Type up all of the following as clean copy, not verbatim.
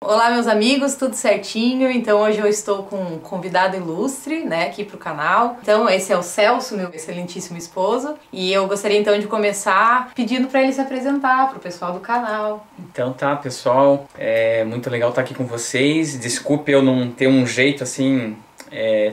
Olá, meus amigos, tudo certinho? Então hoje eu estou com um convidado ilustre, né, aqui pro canal. Então esse é o Celso, meu excelentíssimo esposo, e eu gostaria então de começar pedindo para ele se apresentar pro pessoal do canal. Então tá, pessoal, é muito legal estar aqui com vocês. Desculpe eu não ter um jeito assim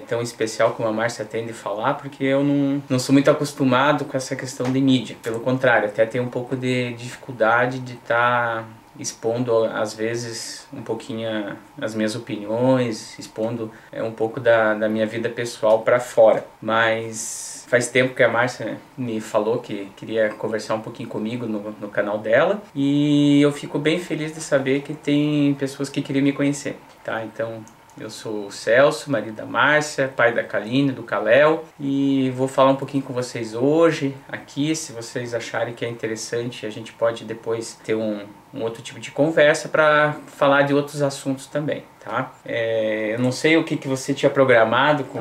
tão especial como a Márcia tem de falar, porque eu não sou muito acostumado com essa questão de mídia. Pelo contrário, até tenho um pouco de dificuldade de estar expondo às vezes um pouquinho as minhas opiniões, expondo um pouco da minha vida pessoal para fora. Mas faz tempo que a Márcia me falou que queria conversar um pouquinho comigo no canal dela, e eu fico bem feliz de saber que tem pessoas que queriam me conhecer, tá? Então eu sou o Celso, marido da Márcia, pai da Kaline, do Kaléo, e vou falar um pouquinho com vocês hoje aqui. Se vocês acharem que é interessante, a gente pode depois ter um outro tipo de conversa para falar de outros assuntos também, tá? Eu não sei o que você tinha programado com...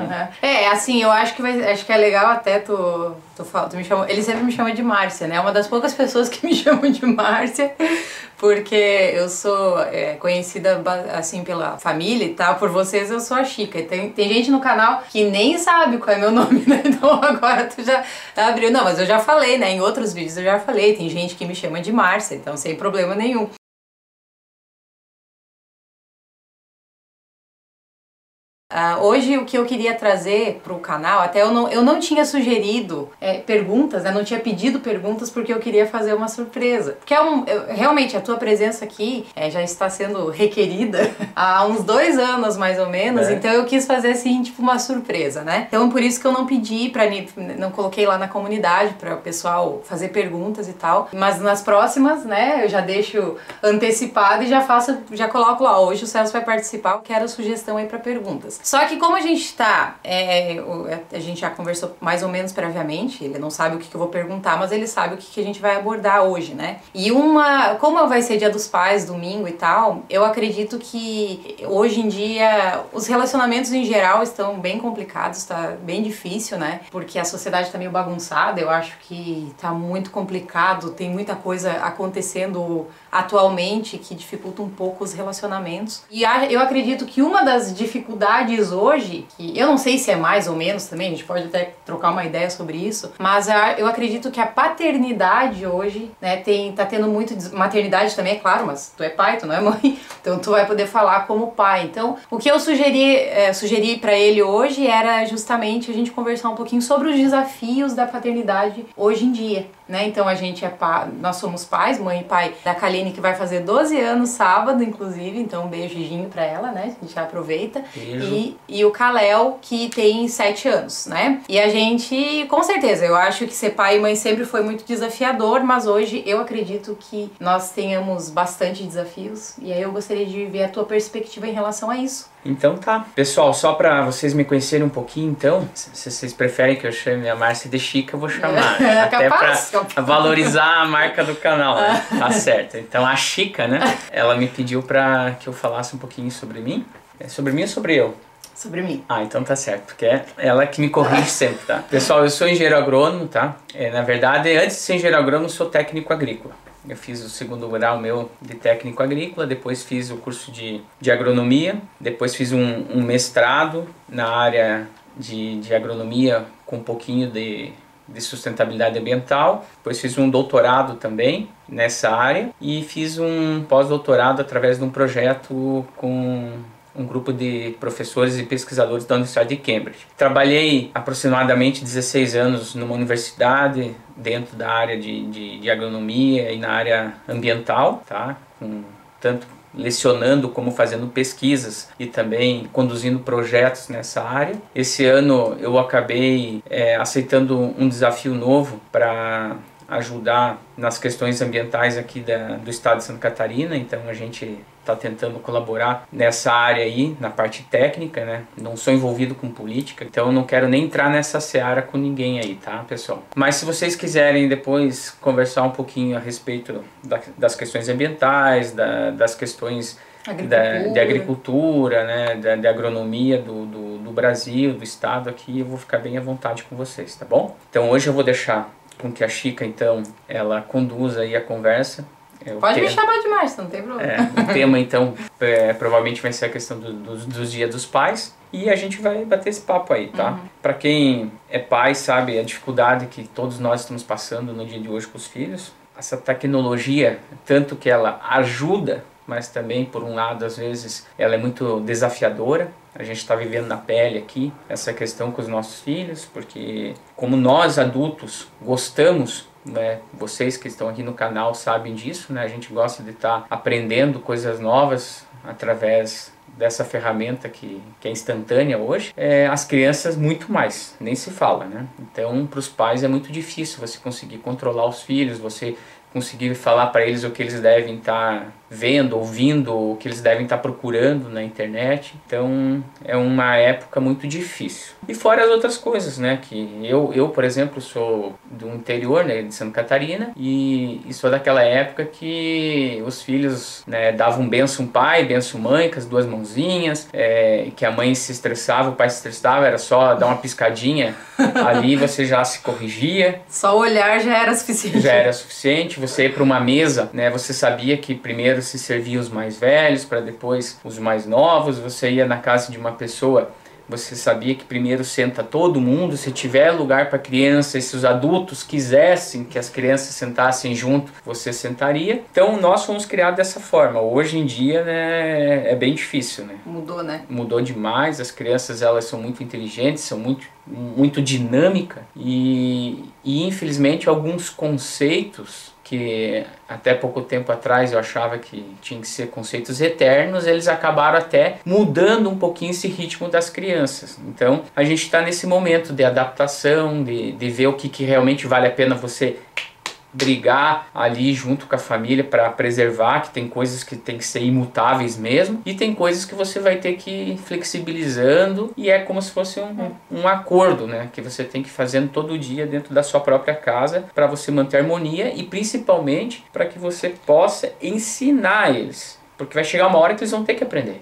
Assim, eu acho que é legal até tu me chama, ele sempre me chama de Márcia, né? É uma das poucas pessoas que me chamam de Márcia, porque eu sou conhecida assim pela família e tal. Por vocês eu sou a Chica. E tem gente no canal que nem sabe qual é meu nome, né? Então agora tu já abriu. Não, mas eu já falei, né? Em outros vídeos eu já falei. Tem gente que me chama de Márcia, então sem problema nenhum. Hoje o que eu queria trazer para o canal, até eu não tinha sugerido perguntas, né? Não tinha pedido perguntas porque eu queria fazer uma surpresa. Porque realmente a tua presença aqui já está sendo requerida há uns 2 anos mais ou menos, então eu quis fazer assim, tipo uma surpresa, né? Então por isso que eu não pedi, não coloquei lá na comunidade para o pessoal fazer perguntas e tal, mas nas próximas, né, eu já deixo antecipado e já coloco lá, hoje o Celso vai participar, eu quero sugestão aí para perguntas. Só que como a gente tá, a gente já conversou mais ou menos previamente, ele não sabe o que eu vou perguntar, mas ele sabe o que a gente vai abordar hoje, né? E como vai ser Dia dos Pais, domingo e tal, eu acredito que hoje em dia os relacionamentos em geral estão bem complicados, tá bem difícil, né? Porque a sociedade tá meio bagunçada, eu acho que tá muito complicado, tem muita coisa acontecendo atualmente que dificulta um pouco os relacionamentos. E eu acredito que uma das dificuldades hoje, que eu não sei se é mais ou menos também, a gente pode até trocar uma ideia sobre isso, mas eu acredito que a paternidade hoje, né, tá tendo muito... Maternidade também, é claro, mas tu é pai, tu não é mãe, então tu vai poder falar como pai. Então, o que eu sugeri para ele hoje era justamente a gente conversar um pouquinho sobre os desafios da paternidade hoje em dia, né? Então a gente nós somos pais, mãe e pai da Kaline, que vai fazer 12 anos sábado, inclusive, então um beijinho pra ela, né? A gente já aproveita. E o Kaléo, que tem 7 anos, né? E a gente, com certeza, eu acho que ser pai e mãe sempre foi muito desafiador, mas hoje eu acredito que nós tenhamos bastante desafios, e aí eu gostaria de ver a tua perspectiva em relação a isso. Então tá. Pessoal, só pra vocês me conhecerem um pouquinho, então, se vocês preferem que eu chame a Márcia de Chica, eu vou chamar. Até capaz, pra valorizar a marca do canal, né? Tá certo. Então a Chica, né, ela me pediu pra que eu falasse um pouquinho sobre mim. É sobre mim ou sobre eu? Sobre mim. Ah, então tá certo, porque é ela que me corrige sempre, tá? Pessoal, eu sou engenheiro agrônomo, tá? Na verdade, antes de ser engenheiro agrônomo, eu sou técnico agrícola. Eu fiz o 2º grau meu de técnico agrícola, depois fiz o curso de agronomia, depois fiz um mestrado na área de agronomia com um pouquinho de sustentabilidade ambiental, depois fiz um doutorado também nessa área e fiz um pós-doutorado através de um projeto com um grupo de professores e pesquisadores da Universidade de Cambridge. Trabalhei aproximadamente 16 anos numa universidade dentro da área de agronomia e na área ambiental, tá? Tanto lecionando como fazendo pesquisas e também conduzindo projetos nessa área. Esse ano eu acabei aceitando um desafio novo para ajudar nas questões ambientais aqui do estado de Santa Catarina, então a gente está tentando colaborar nessa área aí, na parte técnica, né? Não sou envolvido com política, então eu não quero nem entrar nessa seara com ninguém aí, tá, pessoal? Mas se vocês quiserem depois conversar um pouquinho a respeito das questões ambientais, das questões de agricultura, né, de agronomia do Brasil, do estado aqui, eu vou ficar bem à vontade com vocês, tá bom? Então hoje eu vou deixar com que a Chica, então, ela conduza aí a conversa Pode me chamar de Márcia, não tem problema. O tema, então, provavelmente vai ser a questão dos Dias dos Pais. E a gente vai bater esse papo aí, tá? Para quem é pai, sabe a dificuldade que todos nós estamos passando no dia de hoje com os filhos. Essa tecnologia, tanto que ela ajuda, mas também, por um lado, às vezes, ela é muito desafiadora. A gente está vivendo na pele aqui essa questão com os nossos filhos, porque como nós adultos gostamos, né, vocês que estão aqui no canal sabem disso, né, a gente gosta de estar aprendendo coisas novas através dessa ferramenta que é instantânea hoje, as crianças muito mais, nem se fala, né? Então, para os pais é muito difícil você conseguir controlar os filhos, você conseguir falar para eles o que eles devem estar vendo, ouvindo, o que eles devem estar procurando na internet. Então é uma época muito difícil. E fora as outras coisas, né? Que eu por exemplo, sou do interior, né, de Santa Catarina, e sou daquela época que os filhos, né, davam benção pai, benção mãe, com as duas mãozinhas, que a mãe se estressava, o pai se estressava, era só dar uma piscadinha ali, você já se corrigia. Só olhar já era suficiente. Já era suficiente. Você ir para uma mesa, né, você sabia que primeiro se servia os mais velhos, para depois os mais novos. Você ia na casa de uma pessoa, você sabia que primeiro senta todo mundo. Se tiver lugar para criança, e se os adultos quisessem que as crianças sentassem junto, você sentaria. Então nós fomos criados dessa forma. Hoje em dia, né, é bem difícil, né? Mudou, né? Mudou demais. As crianças, elas são muito inteligentes, são muito dinâmicas e infelizmente alguns conceitos que até pouco tempo atrás eu achava que tinham que ser conceitos eternos, eles acabaram até mudando um pouquinho esse ritmo das crianças. Então a gente está nesse momento de adaptação, de ver o que realmente vale a pena você brigar ali junto com a família para preservar, que tem coisas que tem que ser imutáveis mesmo, e tem coisas que você vai ter que ir flexibilizando, e é como se fosse um acordo, né, que você tem que ir fazendo todo dia dentro da sua própria casa para você manter a harmonia e principalmente para que você possa ensinar eles, porque vai chegar uma hora que eles vão ter que aprender.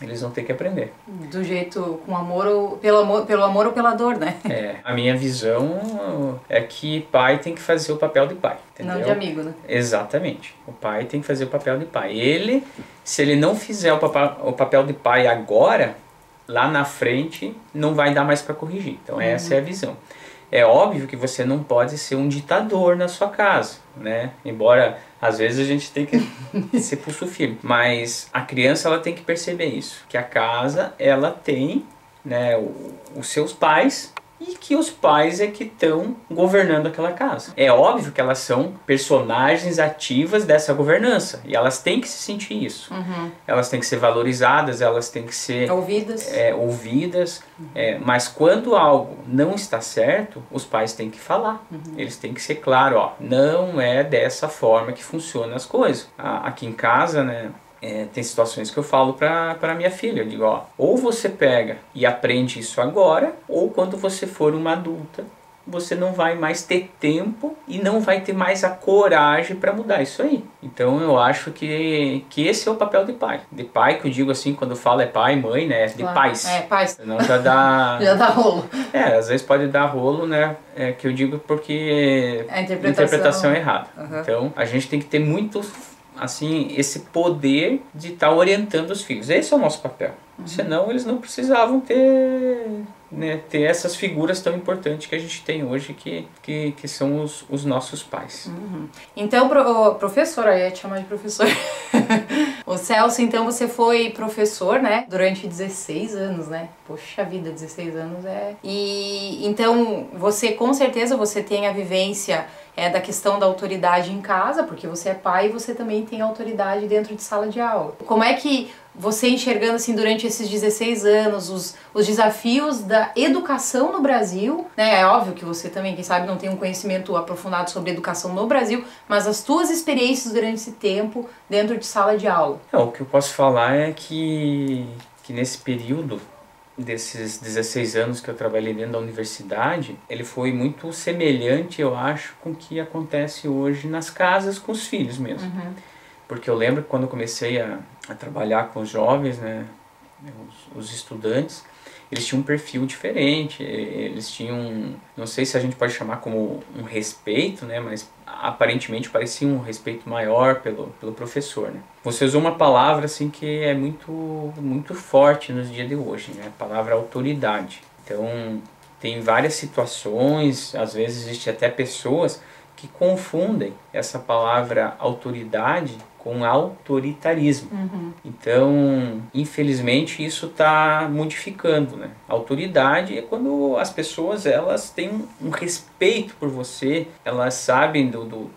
Eles vão ter que aprender. Do jeito, com amor ou pelo amor ou pela dor, né? A minha visão é que pai tem que fazer o papel de pai, entendeu? Não de amigo, né? Exatamente. O pai tem que fazer o papel de pai. Se ele não fizer o papel de pai agora, lá na frente não vai dar mais para corrigir. Então essa é a visão. É óbvio que você não pode ser um ditador na sua casa, né? Embora às vezes a gente tem que ser pulso firme, mas a criança ela tem que perceber isso, que a casa ela tem, né, os seus pais e que os pais é que estão governando aquela casa. É óbvio que elas são personagens ativas dessa governança e elas têm que se sentir isso. Elas têm que ser valorizadas, elas têm que ser ouvidas, mas quando algo não está certo, os pais têm que falar. Eles têm que ser claros, ó, não é dessa forma que funcionam as coisas. Aqui em casa, né, tem situações que eu falo pra minha filha, eu digo, ó, ou você pega e aprende isso agora, ou quando você for uma adulta, você não vai mais ter tempo e não vai ter mais a coragem para mudar isso aí. Então eu acho que esse é o papel de pai. De pai, que eu digo assim, quando eu falo é pai, mãe, né, de pais. Pais. Senão já dá... já dá rolo. Às vezes pode dar rolo, né, que eu digo porque a interpretação é errada. Então a gente tem que ter muito... assim, esse poder de estar orientando os filhos. Esse é o nosso papel. Senão eles não precisavam ter essas figuras tão importantes que a gente tem hoje, que são os nossos pais. Então, professor, eu ia te chamar de professor. O Celso, então você foi professor, né? Durante 16 anos, né? Poxa vida, 16 anos E então, você, com certeza, você tem a vivência da questão da autoridade em casa, porque você é pai e você também tem autoridade dentro de sala de aula. Como é que você, enxergando assim durante esses 16 anos os desafios da educação no Brasil, né? É óbvio que você também, quem sabe, não tem um conhecimento aprofundado sobre educação no Brasil, mas as tuas experiências durante esse tempo dentro de sala de aula. O que eu posso falar é que nesse período desses 16 anos que eu trabalhei dentro da universidade, ele foi muito semelhante, eu acho, com o que acontece hoje nas casas com os filhos mesmo. Porque eu lembro que quando eu comecei a trabalhar com os jovens, né, os estudantes, eles tinham um perfil diferente, eles tinham, não sei se a gente pode chamar como um respeito, né, mas aparentemente parecia um respeito maior pelo professor, né. Você usou uma palavra assim que é muito forte nos dias de hoje, né, a palavra autoridade. Então, tem várias situações, às vezes existe até pessoas que confundem essa palavra autoridade com autoritarismo. Então, infelizmente, isso está modificando, né? Autoridade é quando as pessoas elas têm um respeito por você, elas sabem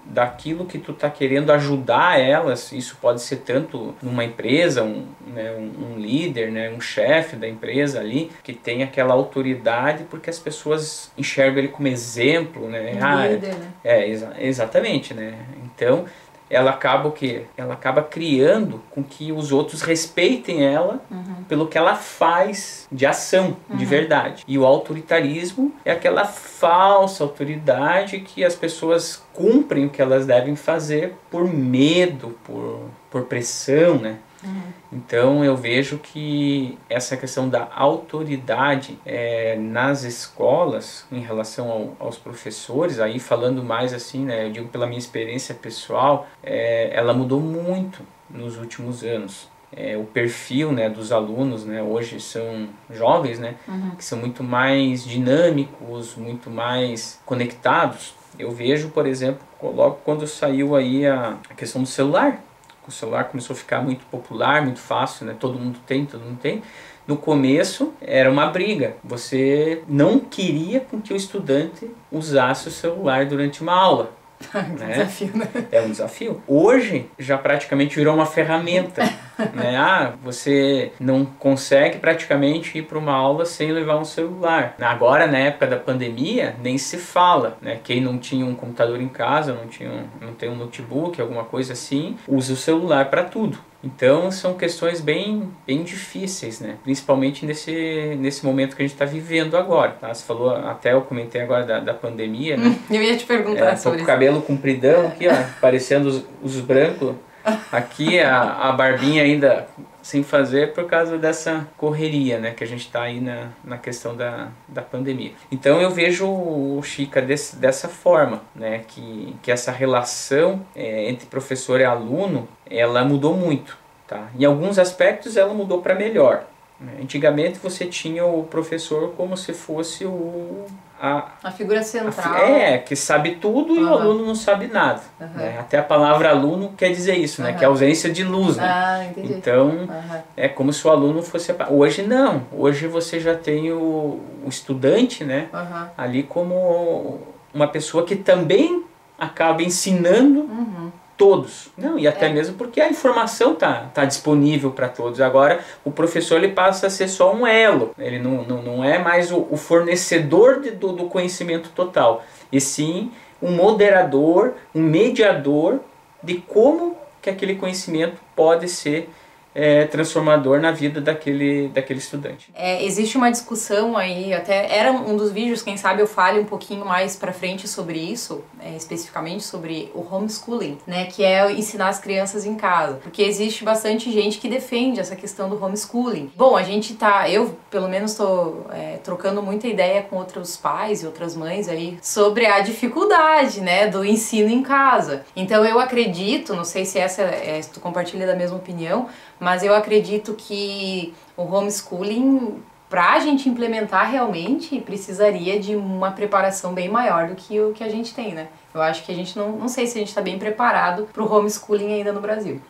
daquilo que tu está querendo ajudar elas. Isso pode ser tanto numa empresa, um líder, né? Um chefe da empresa ali, que tem aquela autoridade porque as pessoas enxergam ele como exemplo, né? Líder, né? Exatamente, né? Então, ela acaba criando com que os outros respeitem ela pelo que ela faz de ação, de verdade. E o autoritarismo é aquela falsa autoridade que as pessoas cumprem o que elas devem fazer por medo, por pressão, né? Então eu vejo que essa questão da autoridade nas escolas, em relação aos professores, aí falando mais assim, né, eu digo pela minha experiência pessoal, ela mudou muito nos últimos anos. O perfil, né, dos alunos, né, hoje são jovens, né, que são muito mais dinâmicos, muito mais conectados. Eu vejo, por exemplo, logo quando saiu aí a questão do celular. O celular começou a ficar muito popular, muito fácil, né? Todo mundo tem. No começo era uma briga. Você não queria com que o estudante usasse o celular durante uma aula. Que desafio, né? É um desafio. Hoje já praticamente virou uma ferramenta. Né? Você não consegue praticamente ir para uma aula sem levar um celular. Agora, na época da pandemia, nem se fala. Né? Quem não tinha um computador em casa, não tem um notebook, alguma coisa assim, usa o celular para tudo. Então são questões bem difíceis, né? Principalmente nesse momento que a gente está vivendo agora. Tá? Você falou, até eu comentei agora da pandemia, né? Eu ia te perguntar sobre isso. isso. Com o cabelo compridão aqui, ó, parecendo os brancos. Aqui a barbinha ainda sem fazer por causa dessa correria, né, que a gente está aí na questão da pandemia. Então eu vejo o Chica dessa forma, né, que essa relação entre professor e aluno, ela mudou muito. Tá? Em alguns aspectos ela mudou para melhor. Antigamente você tinha o professor como se fosse a figura central. Que sabe tudo e o aluno não sabe nada. Né? Até a palavra aluno quer dizer isso, né? Que é ausência de luz. Né? Entendi. Então, é como se o aluno fosse... Hoje não. Hoje você já tem o estudante, né? Ali como uma pessoa que também acaba ensinando todos. Não, e até mesmo porque a informação tá disponível para todos. Agora, o professor ele passa a ser só um elo. Ele não é mais o fornecedor do conhecimento total. E sim um moderador, um mediador de como que aquele conhecimento pode ser transformador na vida daquele estudante. Existe uma discussão aí, até era um dos vídeos, quem sabe eu fale um pouquinho mais pra frente sobre isso, especificamente sobre o homeschooling, né, que é ensinar as crianças em casa, porque existe bastante gente que defende essa questão do homeschooling. Bom, eu pelo menos tô trocando muita ideia com outros pais e outras mães aí sobre a dificuldade, né, do ensino em casa. Então eu acredito, não sei se se tu compartilha da mesma opinião, mas eu acredito que o homeschooling, para a gente implementar realmente, precisaria de uma preparação bem maior do que o que a gente tem, né? Eu acho que a gente não sei se a gente está bem preparado para o homeschooling ainda no Brasil.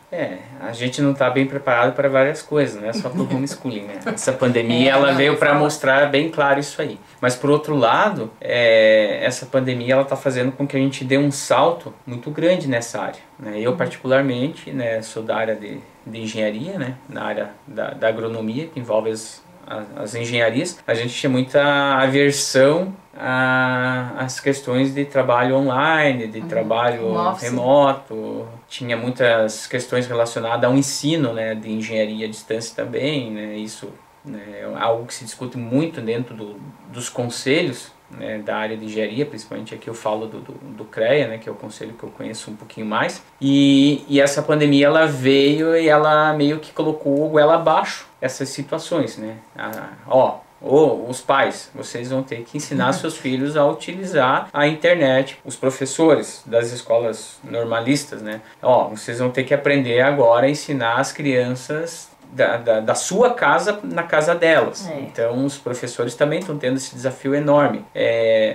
A gente não está bem preparado para várias coisas, não é só para o homeschooling, né? Essa pandemia ela veio para mostrar bem claro isso aí. Mas por outro lado, essa pandemia ela está fazendo com que a gente dê um salto muito grande nessa área. Né? Eu particularmente, né, sou da área de engenharia, né, na área da agronomia, que envolve as engenharias. A gente tinha muita aversão às questões de trabalho online, de trabalho remoto. Tinha muitas questões relacionadas ao ensino, né, de engenharia à distância também. Né, isso é algo que se discute muito dentro dos conselhos né, da área de engenharia, principalmente aqui eu falo do CREA, né, que é o conselho que eu conheço um pouquinho mais, e essa pandemia ela veio e ela meio que colocou goela abaixo essas situações, né? Os pais, vocês vão ter que ensinar seus filhos a utilizar a internet. Os professores das escolas normalistas, né? Vocês vão ter que aprender agora a ensinar as crianças da sua casa na casa delas. Então os professores também estão tendo esse desafio enorme.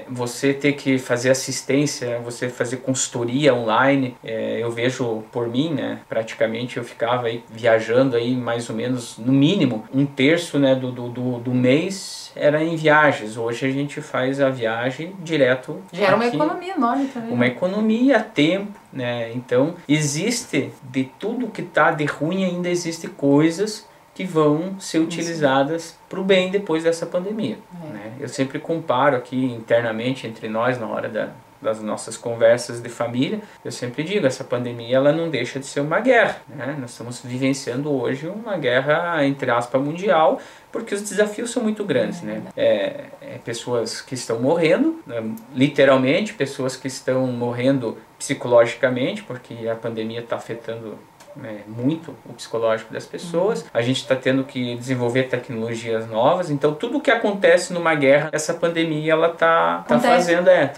Você ter que fazer assistência, você fazer consultoria online. Eu vejo por mim, né, praticamente eu ficava aí viajando aí mais ou menos, no mínimo, 1/3, né, do mês era em viagens. Hoje a gente faz a viagem direto. Gera uma economia enorme também. Uma economia, tempo, né? Então existe de tudo que está de ruim, ainda existe coisas que vão ser utilizadas para o bem depois dessa pandemia, né? Eu sempre comparo aqui internamente entre nós na hora das nossas conversas de família, eu sempre digo, essa pandemia ela não deixa de ser uma guerra, né? Nós estamos vivenciando hoje uma guerra, entre aspas, mundial, porque os desafios são muito grandes, né? Pessoas que estão morrendo, né? Literalmente, pessoas que estão morrendo psicologicamente, porque a pandemia está afetando muito o psicológico das pessoas. A gente está tendo que desenvolver tecnologias novas, então tudo que acontece numa guerra, essa pandemia ela tá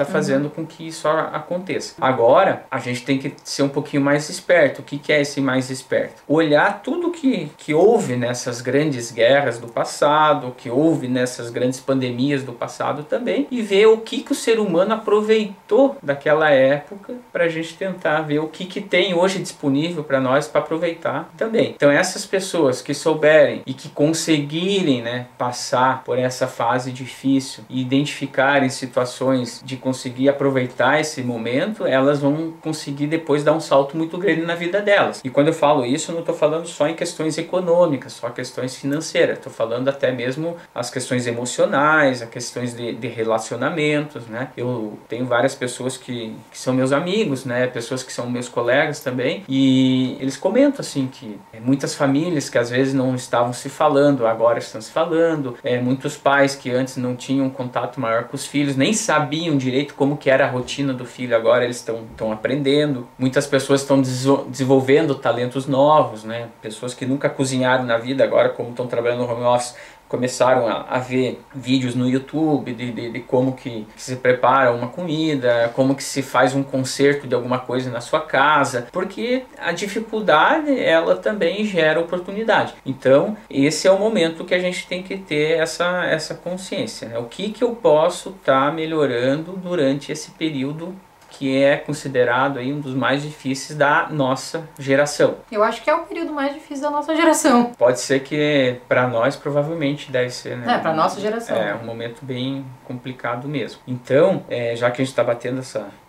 fazendo com que isso aconteça. Agora a gente tem que ser um pouquinho mais esperto. O que é esse mais esperto? Olhar tudo que houve nessas grandes guerras do passado, que houve nessas grandes pandemias do passado também, e ver o que o ser humano aproveitou daquela época, para a gente tentar ver o que tem hoje disponível para nós para aproveitar também. Então essas pessoas que souberem e que conseguirem, né, passar por essa fase difícil e identificarem situações de conseguir aproveitar esse momento, elas vão conseguir depois dar um salto muito grande na vida delas. E quando eu falo isso, eu não estou falando só em questões econômicas, só questões financeiras, estou falando até mesmo as questões emocionais, as questões de relacionamentos, né? Eu tenho várias pessoas que são meus amigos, né, pessoas que são meus colegas também, e eles comentam assim que muitas famílias que às vezes não estavam se falando, agora estão se falando, muitos pais que antes não tinham um contato maior com os filhos, nem sabiam direito como que era a rotina do filho, agora eles estão aprendendo. Muitas pessoas estão desenvolvendo talentos novos, né? Pessoas que nunca cozinharam na vida, agora como estão trabalhando no home office, começaram a ver vídeos no YouTube de como que se prepara uma comida, como que se faz um conserto de alguma coisa na sua casa, porque a dificuldade ela também gera oportunidade. Então esse é o momento que a gente tem que ter essa consciência, né? O que eu posso estar melhorando durante esse período que é considerado aí um dos mais difíceis da nossa geração. Eu acho que é o período mais difícil da nossa geração. Pode ser que para nós provavelmente deve ser, né? Para nossa geração. É um momento bem complicado mesmo. Então, já que a gente está batendo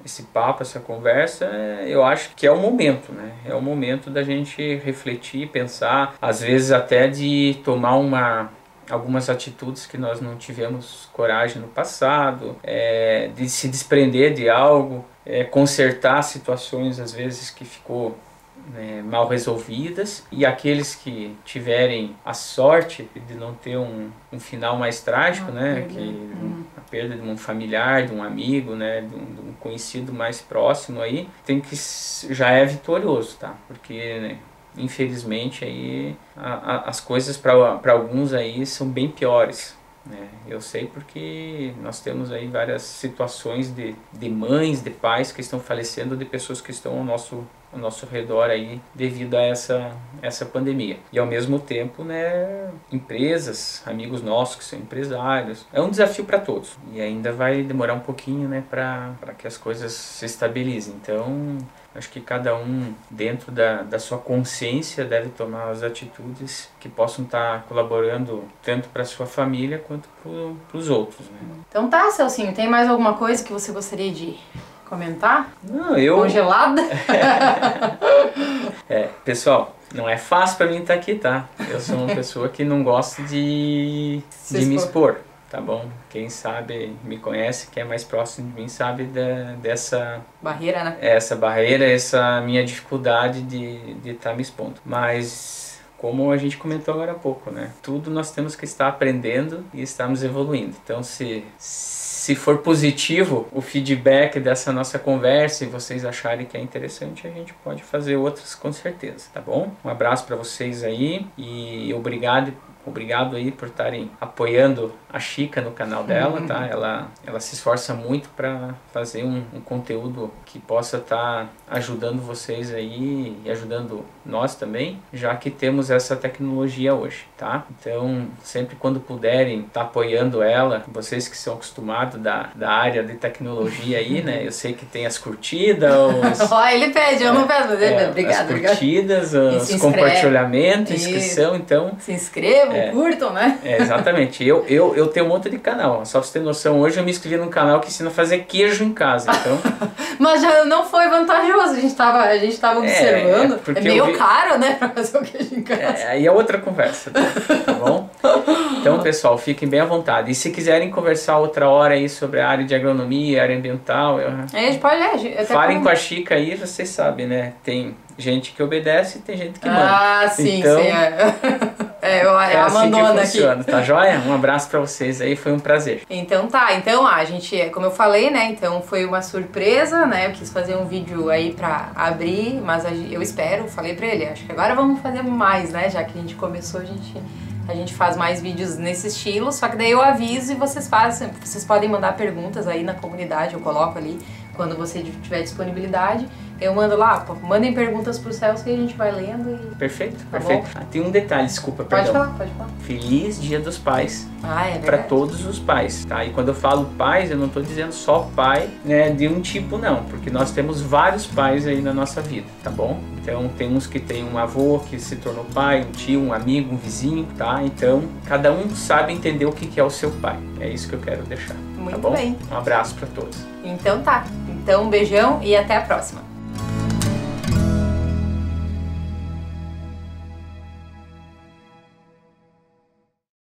esse papo, essa conversa, eu acho que é o momento, né? É o momento da gente refletir, pensar, às vezes até de tomar algumas atitudes que nós não tivemos coragem no passado, de se desprender de algo, consertar situações às vezes que ficou mal resolvidas, e aqueles que tiverem a sorte de não ter um final mais trágico, né, a perda de um familiar, de um amigo, né, de um conhecido mais próximo aí, já é vitorioso, tá? Porque, né, infelizmente aí as coisas para alguns aí são bem piores, né? Eu sei porque nós temos aí várias situações de mães, de pais que estão falecendo, de pessoas que estão ao nosso redor aí devido a essa pandemia. E ao mesmo tempo, né, empresas, amigos nossos que são empresários, é um desafio para todos e ainda vai demorar um pouquinho, né, para que as coisas se estabilizem. Então acho que cada um, dentro da sua consciência, deve tomar as atitudes que possam estar colaborando tanto para a sua família quanto para os outros, né? Então tá, Celcinho, tem mais alguma coisa que você gostaria de comentar? Não, Congelada? Pessoal, não é fácil para mim estar aqui, tá? Eu sou uma pessoa que não gosta de me expor. Tá bom? Quem sabe, me conhece, quem é mais próximo de mim, sabe dessa barreira, né? Essa barreira, essa minha dificuldade de estar me expondo. Mas, como a gente comentou agora há pouco, né? Tudo nós temos que estar aprendendo e estamos evoluindo. Então, se se for positivo o feedback dessa nossa conversa e vocês acharem que é interessante, a gente pode fazer outras com certeza, tá bom? Um abraço para vocês aí e obrigado aí por estarem apoiando a Chica no canal dela, tá? Ela se esforça muito para fazer um conteúdo que possa estar ajudando vocês aí e ajudando nós também, já que temos essa tecnologia hoje, tá? Então, sempre quando puderem estar apoiando ela, vocês que são acostumados da área de tecnologia aí, né? Eu sei que tem as curtidas, ele pede, eu não peço, mas ele pede. Obrigado, as curtidas, os compartilhamentos, inscrição, então... Se inscrevam, curtam, né? Exatamente. Eu tenho um monte de canal, só pra você ter noção, hoje eu me inscrevi num canal que ensina a fazer queijo em casa, então... Mas já não foi vantajoso, a gente tava observando, é meio caro, né, pra fazer o queijo em casa. Aí é outra conversa, tá bom? Então, pessoal, fiquem bem à vontade. E se quiserem conversar outra hora aí sobre a área de agronomia, área ambiental... A gente pode, falem com a Chica aí, vocês sabem, né? Tem gente que obedece e tem gente que manda. Ah, sim, então, sim. Eu a assim que mandona funciona, aqui. Tá joia? Um abraço pra vocês aí, foi um prazer. Então tá, então a gente, como eu falei, né, então foi uma surpresa, né, eu quis fazer um vídeo aí pra abrir, mas eu espero, falei pra ele, acho que agora vamos fazer mais, né, já que a gente começou, a gente faz mais vídeos nesse estilo, só que daí eu aviso e vocês podem mandar perguntas aí na comunidade, eu coloco ali, quando você tiver disponibilidade, eu mando lá, mandem perguntas pro Celso que a gente vai lendo e... Perfeito, tá perfeito. Bom? Tem um detalhe, desculpa, pode perdão. Pode falar. Feliz Dia dos Pais. É para todos os pais, tá? E quando eu falo pais, eu não tô dizendo só pai, né, de um tipo não, porque nós temos vários pais aí na nossa vida, tá bom? Então tem uns que tem um avô que se tornou pai, um tio, um amigo, um vizinho, tá? Então cada um sabe entender o que é o seu pai. É isso que eu quero deixar. Muito tá bom? bem. Um abraço para todos. Então tá. Então um beijão e até a próxima.